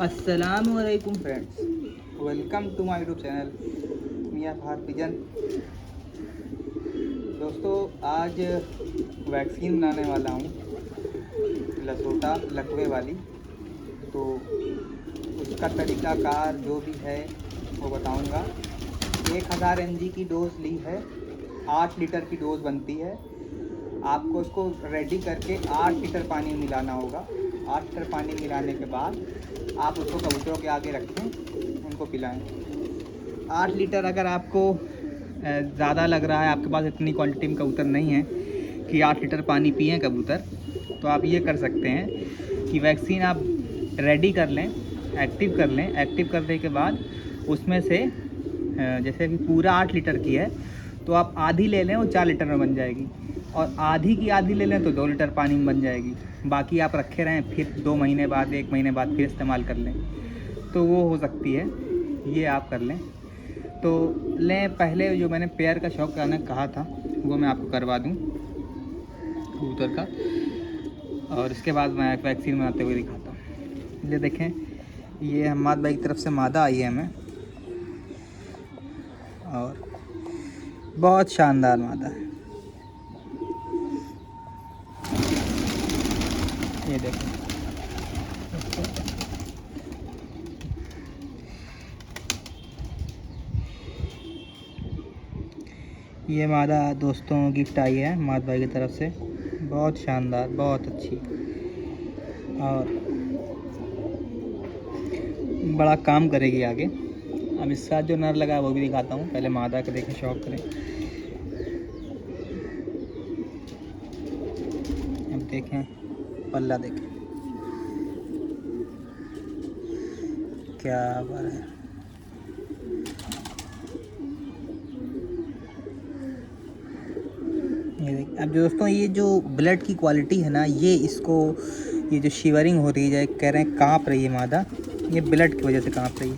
अस्सलामुअलैकुम friends, welcome to my YouTube channel Miyan Fahad pigeon. दोस्तों, आज वैक्सीन बनाने वाला हूँ, लसोटा लकवे वाली। तो उसका तरीक़ाकार जो भी है वो बताऊँगा। 1000 mg की डोज़ ली है, 8 लीटर की डोज़ बनती है। आपको उसको रेडी करके 8 लीटर पानी मिलाना होगा। 8 लीटर पानी मिलाने के बाद आप उसको कबूतरों के आगे रखें, उनको पिलाएं। 8 लीटर अगर आपको ज़्यादा लग रहा है, आपके पास इतनी क्वांटिटी में कबूतर नहीं है कि 8 लीटर पानी पिएँ कबूतर, तो आप ये कर सकते हैं कि वैक्सीन आप रेडी कर लें, एक्टिव कर लें। एक्टिव करने के बाद उसमें से जैसे कि पूरा 8 लीटर की है तो आप आधी ले लें, वो 4 लीटर में बन जाएगी। और आधी की आधी ले लें तो 2 लीटर पानी में बन जाएगी। बाकी आप रखे रहें, फिर 2 महीने बाद 1 महीने बाद फिर इस्तेमाल कर लें, तो वो हो सकती है। ये आप कर लें तो लें। पहले जो मैंने पेयर का शौक करने कहा था वो मैं आपको करवा दूं कबूतर का, और इसके बाद मैं वैक्सीन बनाते हुए दिखाता हूँ। ये देखें, ये हमाद भाई की तरफ से मादा आई है हमें, और बहुत शानदार मादा है। ये देखें, ये मादा दोस्तों गिफ्ट आई है माद भाई की तरफ से। बहुत शानदार, बहुत अच्छी, और बड़ा काम करेगी आगे। अब इस साथ जो नर लगा है वो भी दिखाता हूँ। पहले मादा के देखें, शौक करें। अब देखें पल्ला, देखें क्या बात है। ये देखिए। अब दोस्तों, ये जो ब्लड की क्वालिटी है ना, ये इसको, ये जो शिवरिंग हो रही है, कह रहे हैं काँप रही है मादा, ये ब्लड की वजह से काँप रही है।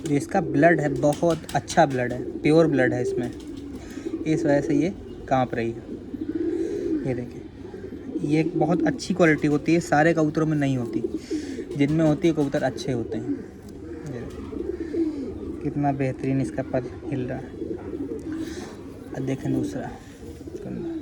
जो इसका ब्लड है बहुत अच्छा ब्लड है, प्योर ब्लड है इसमें, इस वजह से ये काँप रही है। ये देखिए, ये एक बहुत अच्छी क्वालिटी होती है, सारे कबूतरों में नहीं होती। जिनमें होती है कबूतर अच्छे होते हैं। ये देखिए, कितना बेहतरीन इसका पर हिल रहा है। अब देखें दूसरा कंधा।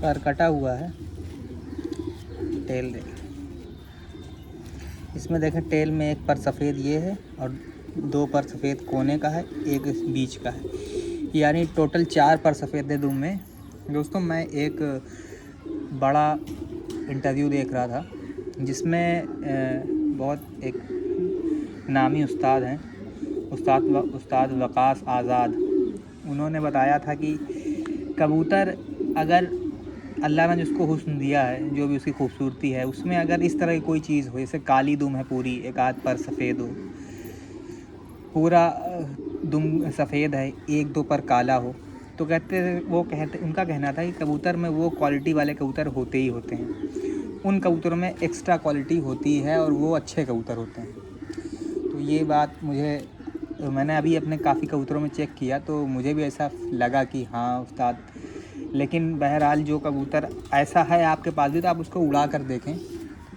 पर कटा हुआ है, टेल देखें। इसमें देखें, टेल में एक पर सफ़ेद ये है और 2 पर सफ़ेद कोने का है, एक बीच का है, यानी टोटल 4 पर सफ़ेद है दुम में। दोस्तों, मैं एक बड़ा इंटरव्यू देख रहा था जिसमें बहुत एक नामी उस्ताद हैं, उस्ताद वक़ास आज़ाद। उन्होंने बताया था कि कबूतर अगर अल्लाह ने जिसको हुस्न दिया है, जो भी उसकी खूबसूरती है, उसमें अगर इस तरह की कोई चीज़ हो, जैसे काली दुम है पूरी, एक आध पर सफ़ेद हो, पूरा दुम सफ़ेद है, 1-2 पर काला हो, तो उनका कहना था कि कबूतर में वो क्वालिटी वाले कबूतर होते ही होते हैं। उन कबूतरों में एक्स्ट्रा क्वालिटी होती है और वो अच्छे कबूतर होते हैं। तो ये बात मैंने अभी अपने काफ़ी कबूतरों में चेक किया, तो मुझे भी ऐसा लगा कि हाँ उस्ताद। लेकिन बहरहाल जो कबूतर ऐसा है आपके पास भी, तो आप उसको उड़ा कर देखें।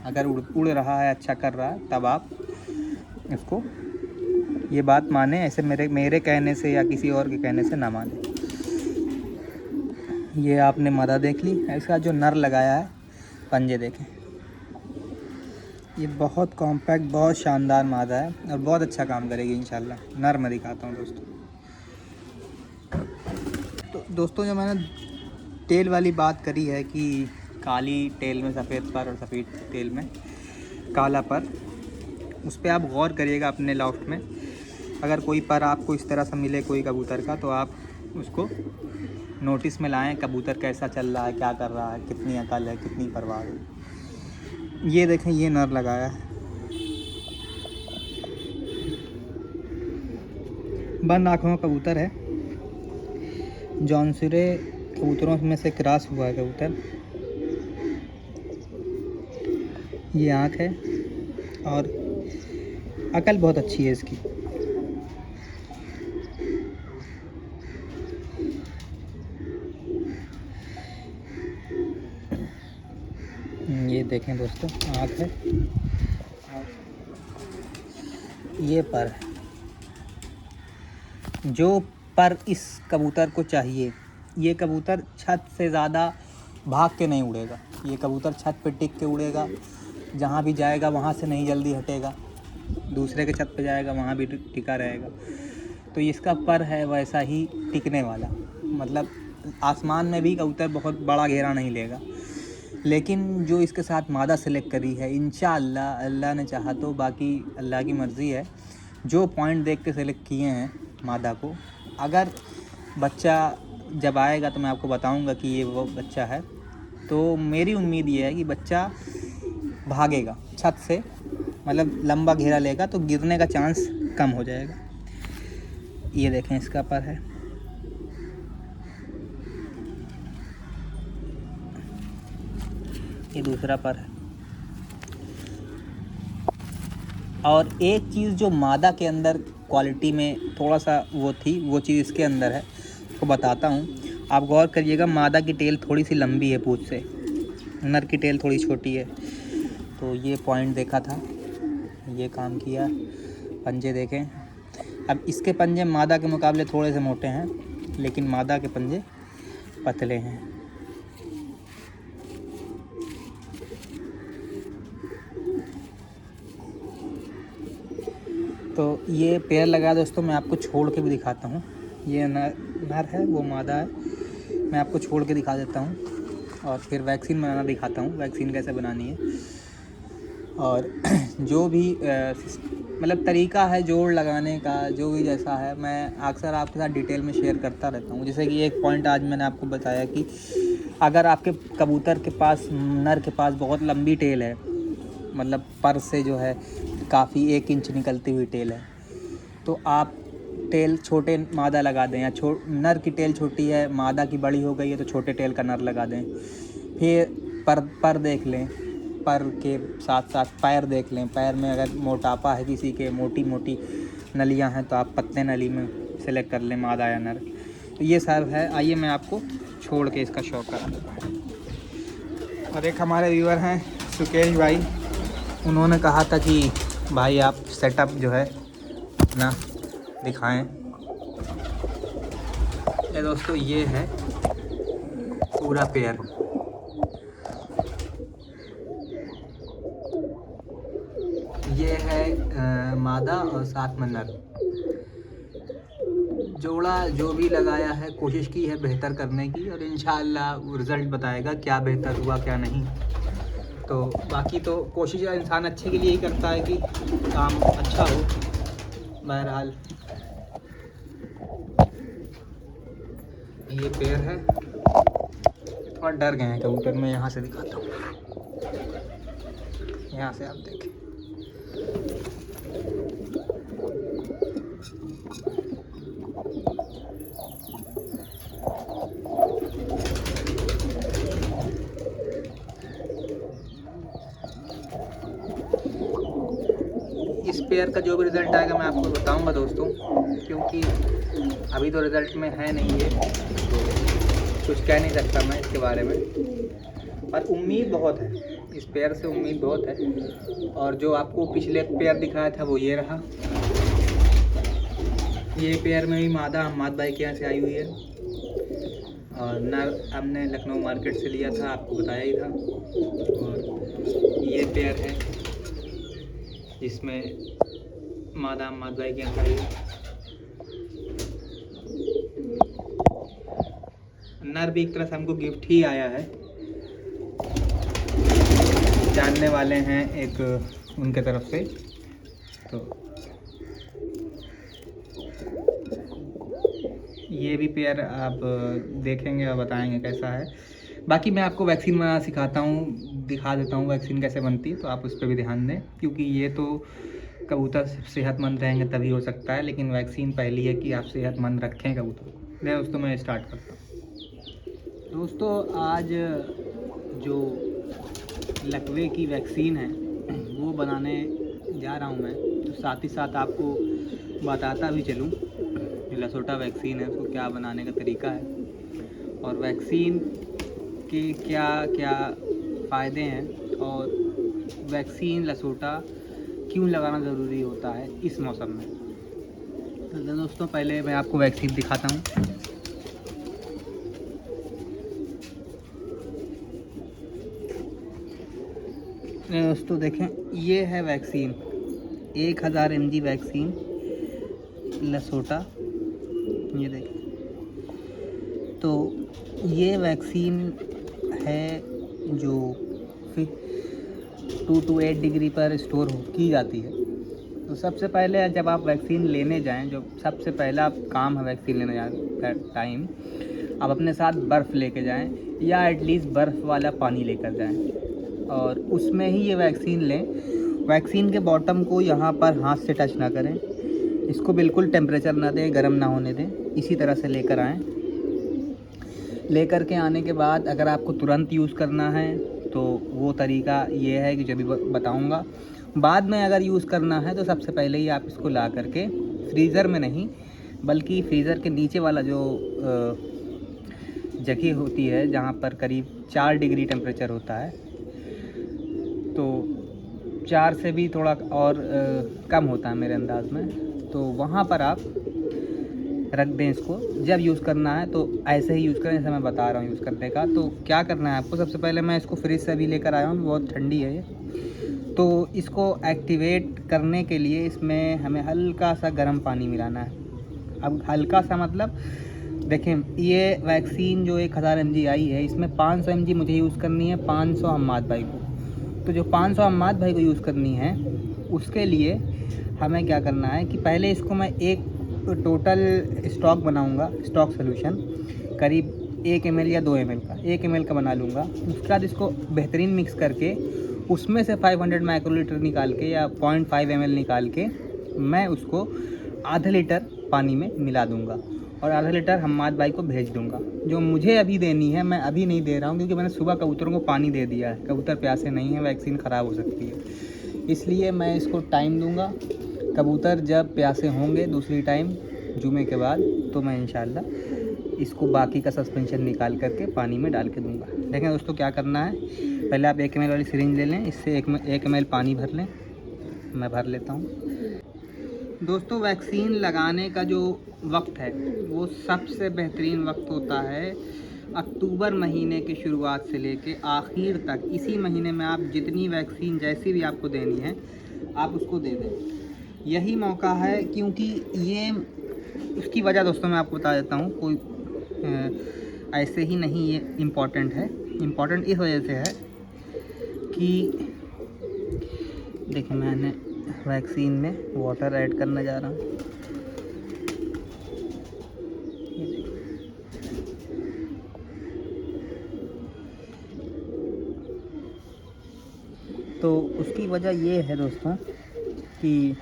अगर उड़ रहा है, अच्छा कर रहा है, तब आप इसको ये बात माने। ऐसे मेरे कहने से या किसी और के कहने से ना माने। ये आपने मादा देख ली। इसका जो नर लगाया है, पंजे देखें, ये बहुत कॉम्पैक्ट, बहुत शानदार मादा है और बहुत अच्छा काम करेगी इंशाल्लाह। नर मैं दिखाता हूँ दोस्तों। तो दोस्तों, जो मैंने टेल वाली बात करी है कि काली टेल में सफ़ेद पर और सफ़ेद टेल में काला पर, उस पर आप गौर करिएगा अपने लॉफ्ट में। अगर कोई पर आपको इस तरह से मिले कोई कबूतर का, तो आप उसको नोटिस में लाएं। कबूतर कैसा चल रहा है, क्या कर रहा है, कितनी अकल है, कितनी परवाह है। ये देखें, ये नर लगाया है, बंद आँखों का कबूतर है, जौनसुरे कबूतरों में से क्रॉस हुआ है कबूतर। ये आँख है और अकल बहुत अच्छी है इसकी। देखें दोस्तों, आँख है, ये पर है। जो पर इस कबूतर को चाहिए, ये कबूतर छत से ज़्यादा भाग के नहीं उड़ेगा। ये कबूतर छत पे टिक के उड़ेगा, जहाँ भी जाएगा वहाँ से नहीं जल्दी हटेगा, दूसरे के छत पे जाएगा वहाँ भी टिका रहेगा। तो इसका पर है वैसा ही टिकने वाला, मतलब आसमान में भी कबूतर बहुत बड़ा घेरा नहीं लेगा। लेकिन जो इसके साथ मादा सेलेक्ट करी है, इंशाअल्लाह अल्लाह ने चाहा तो, बाकी अल्लाह की मर्ज़ी है, जो पॉइंट देख के सेलेक्ट किए हैं मादा को, अगर बच्चा जब आएगा तो मैं आपको बताऊंगा कि ये वो बच्चा है। तो मेरी उम्मीद ये है कि बच्चा भागेगा छत से, मतलब लंबा घेरा लेगा तो गिरने का चांस कम हो जाएगा। ये देखें इसका पर है, ये दूसरा पर है। और एक चीज़ जो मादा के अंदर क्वालिटी में थोड़ा सा वो थी, वो चीज़ इसके अंदर है, तो बताता हूँ। आप गौर करिएगा, मादा की टेल थोड़ी सी लंबी है पूँछ से, नर की टेल थोड़ी छोटी है। तो ये पॉइंट देखा था, ये काम किया। पंजे देखें, अब इसके पंजे मादा के मुकाबले थोड़े से मोटे हैं, लेकिन मादा के पंजे पतले हैं। तो ये पेयर लगा दोस्तों, मैं आपको छोड़ के भी दिखाता हूँ। ये नर है, वो मादा है। मैं आपको छोड़ के दिखा देता हूँ और फिर वैक्सीन बनाना दिखाता हूँ, वैक्सीन कैसे बनानी है। और जो भी मतलब तरीका है जोड़ लगाने का, जो भी जैसा है, मैं अक्सर आपके साथ डिटेल में शेयर करता रहता हूँ। जैसे कि एक पॉइंट आज मैंने आपको बताया कि अगर आपके कबूतर के पास, नर के पास बहुत लंबी टेल है, मतलब पर से जो है काफ़ी 1 इंच निकलती हुई टेल है, तो आप टेल छोटे मादा लगा दें, या नर की टेल छोटी है, मादा की बड़ी हो गई है, तो छोटे टेल का नर लगा दें। फिर पर देख लें, पर के साथ साथ पैर देख लें। पैर में अगर मोटापा है किसी के, मोटी मोटी नलियां हैं, तो आप पत्ते नली में सेलेक्ट कर लें मादा या नर। तो ये सब है। आइए मैं आपको छोड़ के इसका शौक करा देता हूँ। और एक हमारे व्यूअर हैं सुकेश भाई, उन्होंने कहा था कि भाई आप सेटअप जो है अपना दिखाएं। ये दोस्तों ये है पूरा पेयर, ये है मादा और साथ में नर। जोड़ा जो भी लगाया है, कोशिश की है बेहतर करने की, और इंशाअल्लाह रिज़ल्ट बताएगा क्या बेहतर हुआ क्या नहीं। तो बाकी तो कोशिश इंसान अच्छे के लिए ही करता है कि काम अच्छा हो। बहरहाल ये पेड़ है, थोड़ा डर गए हैं कबूतर। मैं यहाँ से दिखाता हूँ, यहाँ से आप देखें। इस पेयर का जो भी रिज़ल्ट आएगा मैं आपको बताऊंगा दोस्तों, क्योंकि अभी तो रिज़ल्ट में है नहीं ये, तो कुछ कह नहीं सकता मैं इसके बारे में। पर उम्मीद बहुत है, इस पेयर से उम्मीद बहुत है। और जो आपको पिछले पेयर दिखाया था वो ये रहा। ये पेयर में भी मादा अम्माद भाई के यहाँ से आई हुई है, और नर हमने लखनऊ मार्केट से लिया था, आपको बताया ही था। और ये पेयर है जिसमें मादा अम्माद भाई के यहाँ आई है। नर भी एक तरह से हमको गिफ्ट ही आया है, जानने वाले हैं एक उनके तरफ से। तो ये भी पेयर आप देखेंगे और बताएंगे कैसा है। बाकी मैं आपको वैक्सीन बनाना सिखाता हूँ, दिखा देता हूँ वैक्सीन कैसे बनती है, तो आप उस पर भी ध्यान दें, क्योंकि ये तो कबूतर सेहतमंद रहेंगे तभी हो सकता है, लेकिन वैक्सीन पहली है कि आप सेहतमंद रखें कबूतर को। दोस्तों मैं स्टार्ट करता हूँ। दोस्तों आज जो लकवे की वैक्सीन है वो बनाने जा रहा हूँ मैं, तो साथ ही साथ आपको बताता भी चलूँ लसोटा वैक्सीन है, उसको क्या बनाने का तरीका है और वैक्सीन के क्या क्या फ़ायदे हैं, और वैक्सीन लसोटा क्यों लगाना ज़रूरी होता है इस मौसम में। तो दोस्तों पहले मैं आपको वैक्सीन दिखाता हूँ। दोस्तों देखें, ये है वैक्सीन 1000 mg वैक्सीन लसोटा। ये देखें, तो ये वैक्सीन है जो 2 to 8 डिग्री पर स्टोर की जाती है। तो सबसे पहले जब आप वैक्सीन लेने जाएं, जो सबसे पहला काम है वैक्सीन लेने जाए टाइम, आप अपने साथ बर्फ़ लेके जाएं या एटलीस्ट बर्फ़ वाला पानी लेकर जाएं और उसमें ही ये वैक्सीन लें। वैक्सीन के बॉटम को यहाँ पर हाथ से टच ना करें, इसको बिल्कुल टेम्परेचर ना दें, गर्म ना होने दें, इसी तरह से लेकर आएँ। लेकर के आने के बाद अगर आपको तुरंत यूज़ करना है तो वो तरीका ये है कि जो भी बताऊँगा। बाद में अगर यूज़ करना है तो सबसे पहले ही आप इसको ला करके फ्रीज़र में नहीं बल्कि फ्रीज़र के नीचे वाला जो जगह होती है जहाँ पर करीब 4 डिग्री टेम्परेचर होता है, तो 4 से भी थोड़ा और कम होता है मेरे अंदाज़ में, तो वहाँ पर आप रख दें इसको। जब यूज़ करना है तो ऐसे ही यूज़ करें जैसे मैं बता रहा हूँ यूज़ करने का। तो क्या करना है आपको, सबसे पहले मैं इसको फ्रिज से अभी लेकर आया हूँ, बहुत ठंडी है ये। तो इसको एक्टिवेट करने के लिए इसमें हमें हल्का सा गर्म पानी मिलाना है। अब हल्का सा मतलब देखें, ये वैक्सीन जो 1000 mg आई है इसमें 500 mg मुझे यूज़ करनी है 500 हम्माद भाई को। तो जो 500 हम्माद भाई को यूज़ करनी है उसके लिए हमें क्या करना है कि पहले इसको मैं एक टोटल स्टॉक बनाऊंगा, स्टॉक सोल्यूशन करीब 1 ml या 2 ml का, 1 ml का बना लूँगा। उसके बाद इसको बेहतरीन मिक्स करके उसमें से 500 माइक्रोलीटर निकाल के या 0.5 ml निकाल के मैं उसको आधा लीटर पानी में मिला दूँगा और आधा लीटर हम्माद भाई को भेज दूँगा। जो मुझे अभी देनी है मैं अभी नहीं दे रहा हूँ क्योंकि मैंने सुबह कबूतरों को पानी दे दिया है, कबूतर प्यासे नहीं है, वैक्सीन ख़राब हो सकती है, इसलिए मैं इसको टाइम दूँगा। कबूतर जब प्यासे होंगे दूसरी टाइम जुमे के बाद तो मैं इंशाल्लाह इसको बाकी का सस्पेंशन निकाल करके पानी में डाल के दूँगा। देखें दोस्तों क्या करना है, पहले आप 1 ml वाली सिरिंज ले लें, इससे 1 ml पानी भर लें। मैं भर लेता हूँ। दोस्तों वैक्सीन लगाने का जो वक्त है वो सबसे बेहतरीन वक्त होता है अक्टूबर महीने की शुरुआत से लेके आखिर तक। इसी महीने में आप जितनी वैक्सीन जैसी भी आपको देनी है आप उसको दे दें, यही मौका है। क्योंकि ये उसकी वजह दोस्तों मैं आपको बता देता हूँ, कोई ऐसे ही नहीं ये इम्पॉर्टेंट है। इम्पॉर्टेंट इस वजह से है कि देखिए मैंने वैक्सीन में वाटर ऐड करने जा रहा हूँ, ये देखिए। तो उसकी वजह ये है दोस्तों कि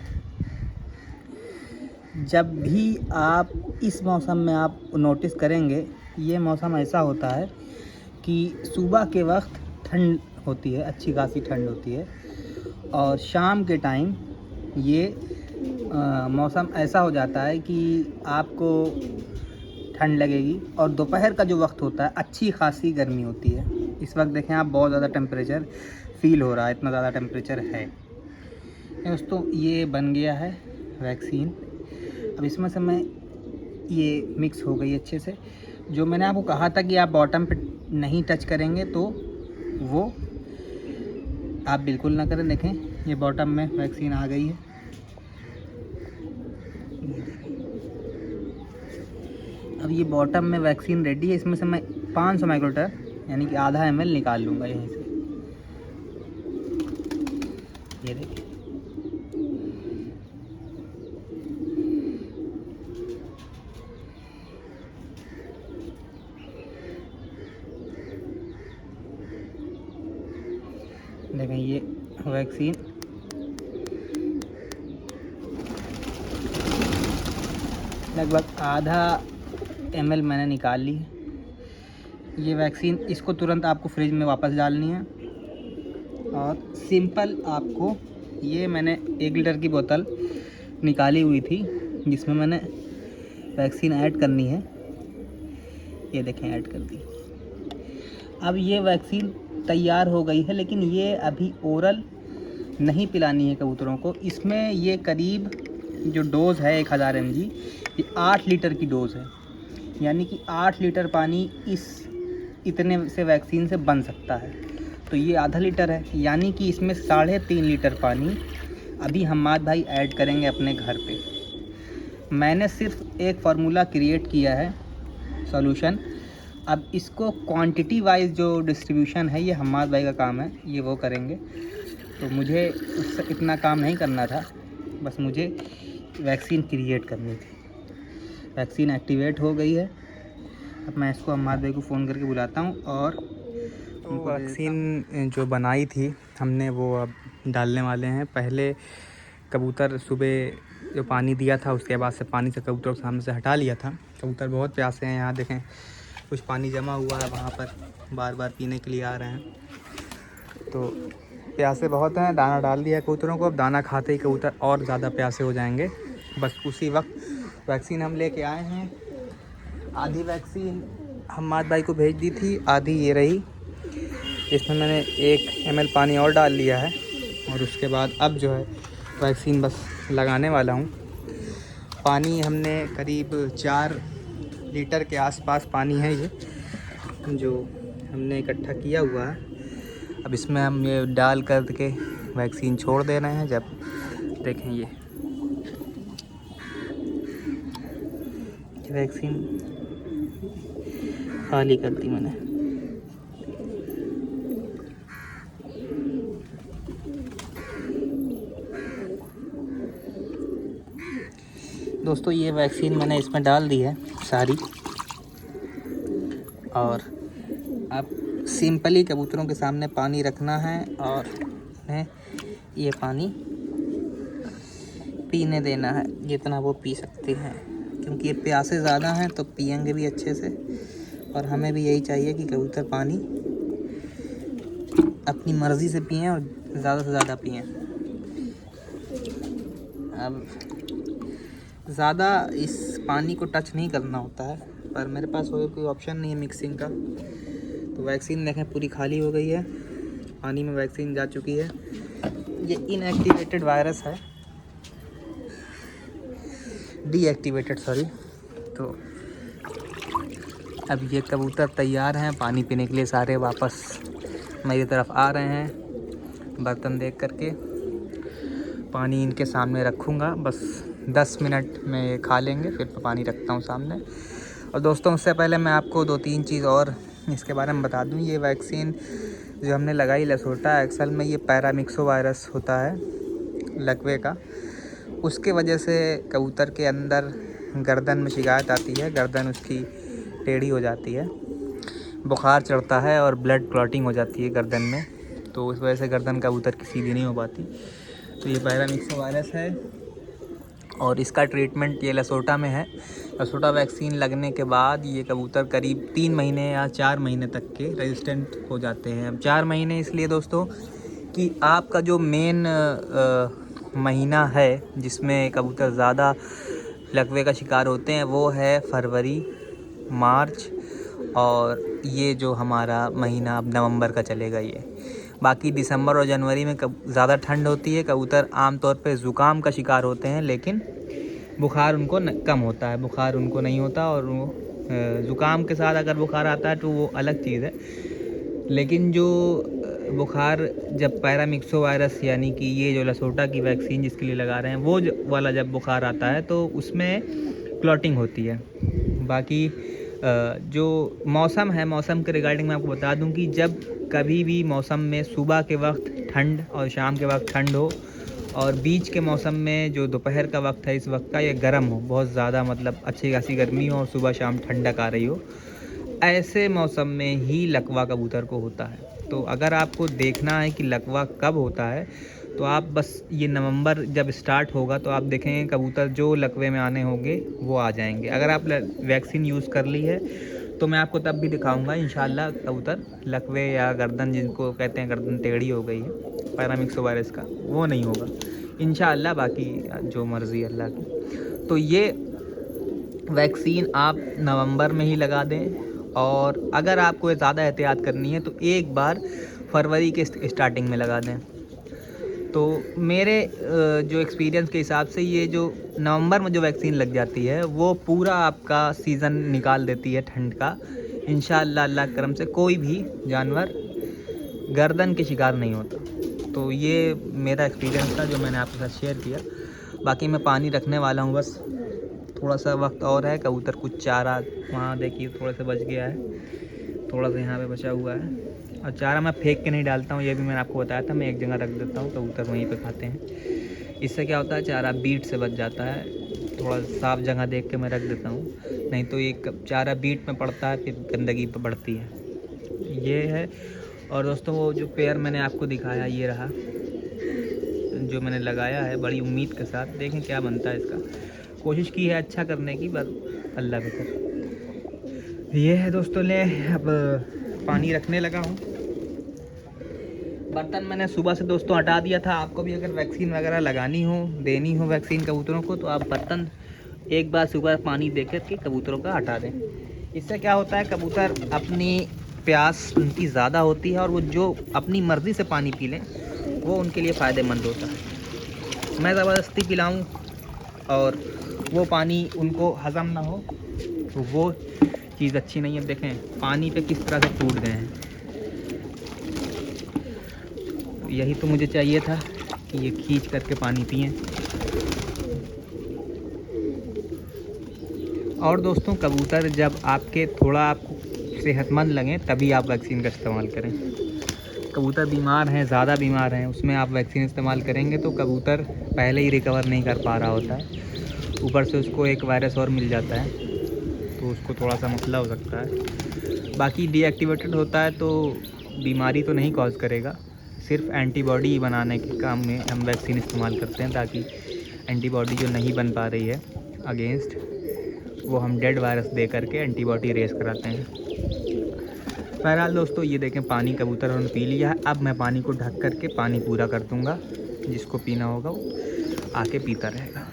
जब भी आप इस मौसम में आप नोटिस करेंगे, ये मौसम ऐसा होता है कि सुबह के वक्त ठंड होती है, अच्छी खासी ठंड होती है, और शाम के टाइम ये मौसम ऐसा हो जाता है कि आपको ठंड लगेगी, और दोपहर का जो वक्त होता है अच्छी खासी गर्मी होती है। इस वक्त देखें आप बहुत ज़्यादा टेम्परेचर फील हो रहा है, इतना ज़्यादा टेम्परेचर है। दोस्तों ये बन गया है वैक्सीन। अब इसमें से मैं ये मिक्स हो गई अच्छे से। जो मैंने आपको कहा था कि आप बॉटम पे नहीं टच करेंगे तो वो आप बिल्कुल ना करें। देखें ये बॉटम में वैक्सीन आ गई है। अब ये बॉटम में वैक्सीन रेडी है। इसमें से मैं 500 माइक्रोलीटर यानी कि आधा ml निकाल लूँगा यहीं से। ये देखिए, देखें ये वैक्सीन लगभग आधा ml मैंने निकाल ली। ये वैक्सीन इसको तुरंत आपको फ्रिज में वापस डालनी है और सिंपल आपको ये मैंने 1 लीटर की बोतल निकाली हुई थी जिसमें मैंने वैक्सीन ऐड करनी है। ये देखें ऐड कर दी। अब ये वैक्सीन तैयार हो गई है, लेकिन ये अभी ओरल नहीं पिलानी है कबूतरों को। इसमें ये करीब जो डोज़ है 1000 mg, ये 8 लीटर की डोज़ है, यानी कि 8 लीटर पानी इतने से वैक्सीन से बन सकता है। तो ये आधा लीटर है, यानी कि इसमें 3.5 लीटर पानी अभी हम्माद भाई ऐड करेंगे अपने घर पे। मैंने सिर्फ एक फार्मूला क्रिएट किया है सॉल्यूशन। अब इसको क्वांटिटी वाइज जो डिस्ट्रीब्यूशन है ये हम्माद भाई का काम है, ये वो करेंगे। तो मुझे उससे इतना काम नहीं करना था, बस मुझे वैक्सीन क्रिएट करनी थी। वैक्सीन एक्टिवेट हो गई है। अब मैं इसको हम्माद भाई को फ़ोन करके बुलाता हूँ और उनको वैक्सीन जो बनाई थी हमने वो अब डालने वाले हैं। पहले कबूतर सुबह जो पानी दिया था उसके बाद से पानी से कबूतर के सामने से हटा लिया था। कबूतर बहुत प्यासे हैं, यहाँ देखें कुछ पानी जमा हुआ है वहाँ पर, बार बार पीने के लिए आ रहे हैं। तो प्यासे बहुत हैं, दाना डाल दिया कबूतरों को। अब दाना खाते ही कबूतर और ज़्यादा प्यासे हो जाएंगे। बस उसी वक्त वैक्सीन हम लेके आए हैं। आधी वैक्सीन हम्माद भाई को भेज दी थी, आधी ये रही। इसमें मैंने 1 ml पानी और डाल लिया है और उसके बाद अब जो है वैक्सीन बस लगाने वाला हूँ। पानी हमने करीब 4 लीटर के आसपास पानी है ये जो हमने इकट्ठा किया हुआ है। अब इसमें हम ये डाल कर के वैक्सीन छोड़ दे रहे हैं। जब देखें ये वैक्सीन खाली कर दी मैंने। दोस्तों ये वैक्सीन मैंने इसमें डाल दी है सारी, और अब सिंपली कबूतरों के सामने पानी रखना है और उन्हें ये पानी पीने देना है जितना वो पी सकते हैं, क्योंकि ये प्यासे ज़्यादा हैं तो पिएंगे भी अच्छे से। और हमें भी यही चाहिए कि कबूतर पानी अपनी मर्ज़ी से पिएं और ज़्यादा से ज़्यादा पिएं। अब ज़्यादा इस पानी को टच नहीं करना होता है, पर मेरे पास कोई ऑप्शन नहीं है मिक्सिंग का। तो वैक्सीन देखें पूरी खाली हो गई है, पानी में वैक्सीन जा चुकी है। ये इनएक्टिवेटेड वायरस है, डीएक्टिवेटेड सॉरी। तो अब ये कबूतर तैयार हैं पानी पीने के लिए। सारे वापस मेरी तरफ आ रहे हैं। बर्तन देख करके पानी इनके सामने रखूँगा, बस 10 मिनट में खा लेंगे, फिर पानी रखता हूँ सामने। और दोस्तों उससे पहले मैं आपको 2-3 चीज़ और इसके बारे में बता दूँ। ये वैक्सीन जो हमने लगाई लसोटा, असल में ये पैरामिक्सो वायरस होता है लकवे का। उसके वजह से कबूतर के अंदर गर्दन में शिकायत आती है, गर्दन उसकी टेढ़ी हो जाती है, बुखार चढ़ता है और ब्लड क्लॉटिंग हो जाती है गर्दन में। तो उस वजह से गर्दन कबूतर की सीधी नहीं हो पाती। तो ये पैरामिक्सो वायरस है और इसका ट्रीटमेंट ये लसोटा में है। लसोटा वैक्सीन लगने के बाद ये कबूतर करीब 3 महीने या 4 महीने तक के रेजिस्टेंट हो जाते हैं। अब 4 महीने इसलिए दोस्तों कि आपका जो मेन महीना है जिसमें कबूतर ज़्यादा लकवे का शिकार होते हैं वो है फरवरी, मार्च, और ये जो हमारा महीना अब नवंबर का चलेगा ये। बाकी दिसंबर और जनवरी में ज़्यादा ठंड होती है, कबूतर आमतौर पे ज़ुकाम का शिकार होते हैं, लेकिन बुखार उनको कम होता है, बुखार उनको नहीं होता। और वो ज़ुकाम के साथ अगर बुखार आता है तो वो अलग चीज़ है। लेकिन जो बुखार जब पैरामिक्सो वायरस यानी कि ये जो लसोटा की वैक्सीन जिसके लिए लगा रहे हैं वो वाला जब बुखार आता है तो उसमें क्लॉटिंग होती है। बाकी जो मौसम है, मौसम के रिगार्डिंग मैं आपको बता दूं कि जब कभी भी मौसम में सुबह के वक्त ठंड और शाम के वक्त ठंड हो और बीच के मौसम में जो दोपहर का वक्त है इस वक्त का ये गर्म हो, बहुत ज़्यादा मतलब अच्छी खासी गर्मी हो और सुबह शाम ठंडक आ रही हो, ऐसे मौसम में ही लकवा कबूतर को होता है। तो अगर आपको देखना है कि लकवा कब होता है तो आप बस ये नवंबर जब स्टार्ट होगा तो आप देखेंगे कबूतर जो लकवे में आने होंगे वो आ जाएंगे। अगर आप वैक्सीन यूज़ कर ली है तो मैं आपको तब भी दिखाऊंगा इंशाल्लाह कबूतर लकवे या गर्दन जिनको कहते हैं गर्दन टेढ़ी हो गई है पैरामिक्सो वायरस का, वो नहीं होगा इंशाल्लाह। बाकी जो मर्ज़ी अल्लाह की। तो ये वैक्सीन आप नवंबर में ही लगा दें और अगर आपको ज़्यादा एहतियात करनी है तो एक बार फरवरी के स्टार्टिंग में लगा दें। तो मेरे जो एक्सपीरियंस के हिसाब से ये जो नवंबर में जो वैक्सीन लग जाती है वो पूरा आपका सीज़न निकाल देती है ठंड का। इंशाअल्लाह अल्लाह के करम से कोई भी जानवर गर्दन के शिकार नहीं होता। तो ये मेरा एक्सपीरियंस था जो मैंने आपके साथ शेयर किया। बाकी मैं पानी रखने वाला हूँ, बस थोड़ा सा वक्त और है। कबूतर कुछ चारा वहाँ देखिए थोड़ा सा बच गया है, थोड़ा सा यहाँ पे बचा हुआ है। और चारा मैं फेंक के नहीं डालता हूँ, ये भी मैंने आपको बताया था। मैं एक जगह रख देता हूँ, कबूतर वहीं पे खाते हैं। इससे क्या होता है, चारा बीट से बच जाता है। थोड़ा साफ़ जगह देख के मैं रख देता हूँ, नहीं तो एक चारा बीट में पड़ता है फिर गंदगी पे बढ़ती है। ये है। और दोस्तों वो जो पेयर मैंने आपको दिखाया ये रहा जो मैंने लगाया है, बड़ी उम्मीद के साथ। देखें क्या बनता है इसका। कोशिश की है अच्छा करने की, बस अल्लाह बेहतर। ये है दोस्तों, ले अब पानी रखने लगा हूँ। बर्तन मैंने सुबह से दोस्तों हटा दिया था। आपको भी अगर वैक्सीन वगैरह लगानी हो, देनी हो वैक्सीन कबूतरों को, तो आप बर्तन एक बार सुबह पानी दे कर के कबूतरों का हटा दें। इससे क्या होता है, कबूतर अपनी प्यास उनकी ज़्यादा होती है और वो जो अपनी मर्ज़ी से पानी पी लें वो उनके लिए फ़ायदेमंद होता है। मैं ज़बरदस्ती पिलाऊं और वो पानी उनको हज़म ना हो तो वो चीज़ अच्छी नहीं है। देखें पानी पे किस तरह से टूट गए हैं। यही तो मुझे चाहिए था कि ये खींच करके पानी पिएं। और दोस्तों कबूतर जब आपके थोड़ा आपको सेहतमंद लगें तभी आप वैक्सीन का इस्तेमाल करें। कबूतर बीमार हैं, ज़्यादा बीमार हैं, उसमें आप वैक्सीन इस्तेमाल करेंगे तो कबूतर पहले ही रिकवर नहीं कर पा रहा होता है, ऊपर से उसको एक वायरस और मिल जाता है तो उसको थोड़ा सा मसला हो सकता है। बाकी डीएक्टिवेटेड होता है तो बीमारी तो नहीं कॉज करेगा, सिर्फ एंटीबॉडी बनाने के काम में हम वैक्सीन इस्तेमाल करते हैं, ताकि एंटीबॉडी जो नहीं बन पा रही है अगेंस्ट, वो हम डेड वायरस दे करके एंटीबॉडी रेस कराते हैं। बहरहाल दोस्तों ये देखें पानी कबूतर उन्होंने पी लिया है। अब मैं पानी को ढक करके पानी पूरा कर दूंगा, जिसको पीना होगा वो आके पीता रहेगा।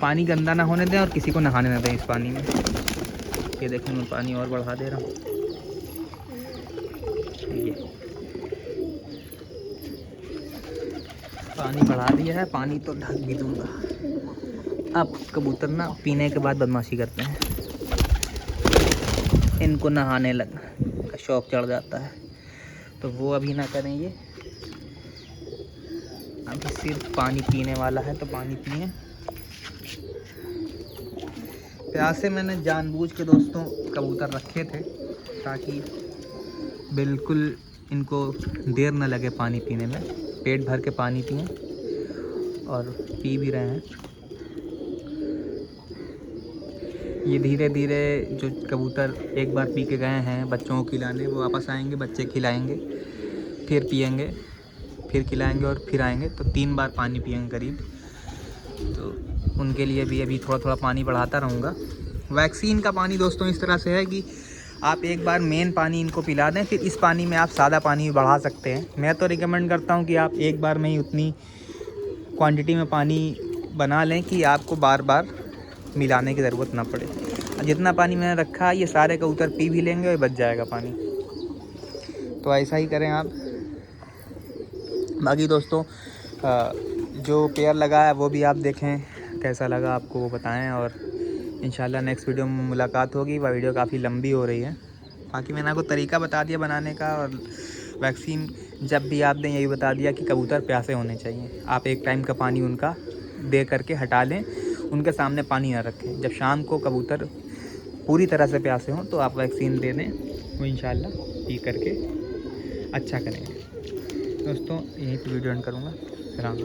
पानी गंदा ना होने दें और किसी को नहाने ना दें इस पानी में। ये देखें मैं पानी और बढ़ा दे रहा हूँ। ये पानी बढ़ा दिया है, पानी तो ढक भी दूंगा। अब कबूतर ना पीने के बाद बदमाशी करते हैं, इनको नहाने का शौक़ चढ़ जाता है, तो वो अभी ना करें। ये अभी सिर्फ पानी पीने वाला है तो पानी पिए। प्यासे मैंने जानबूझ के दोस्तों कबूतर रखे थे ताकि बिल्कुल इनको देर न लगे पानी पीने में, पेट भर के पानी पिएं और पी भी रहे हैं। ये धीरे धीरे जो कबूतर एक बार पी के गए हैं बच्चों को खिलाने, वो वापस आएंगे, बच्चे खिलाएंगे, फिर पिएंगे, फिर खिलाएंगे और फिर आएंगे, तो 3 बार पानी पिएंगे करीब। तो उनके लिए भी अभी थोड़ा थोड़ा पानी बढ़ाता रहूँगा। वैक्सीन का पानी दोस्तों इस तरह से है कि आप एक बार मेन पानी इनको पिला दें, फिर इस पानी में आप सादा पानी बढ़ा सकते हैं। मैं तो रिकमेंड करता हूँ कि आप एक बार में ही उतनी क्वांटिटी में पानी बना लें कि आपको बार बार मिलाने की ज़रूरत ना पड़े। जितना पानी मैंने रखा ये सारे कबूतर पी भी लेंगे और बच जाएगा पानी, तो ऐसा ही करें आप। बाकी दोस्तों जो पेयर लगा है वो भी आप देखें कैसा लगा आपको, वो बताएं। और इंशाल्लाह नेक्स्ट वीडियो में मुलाकात होगी। वह वीडियो काफ़ी लंबी हो रही है। बाकी मैंने आपको तरीका बता दिया बनाने का, और वैक्सीन जब भी आप दें यही बता दिया कि कबूतर प्यासे होने चाहिए। आप एक टाइम का पानी उनका दे करके हटा लें, उनके सामने पानी ना रखें। जब शाम को कबूतर पूरी तरह से प्यासे हों तो आप वैक्सीन दे दें, वो इंशाल्लाह पी करके अच्छा करेंगे। दोस्तों यहीं पर वीडियो एंड करूँगा। सलाम।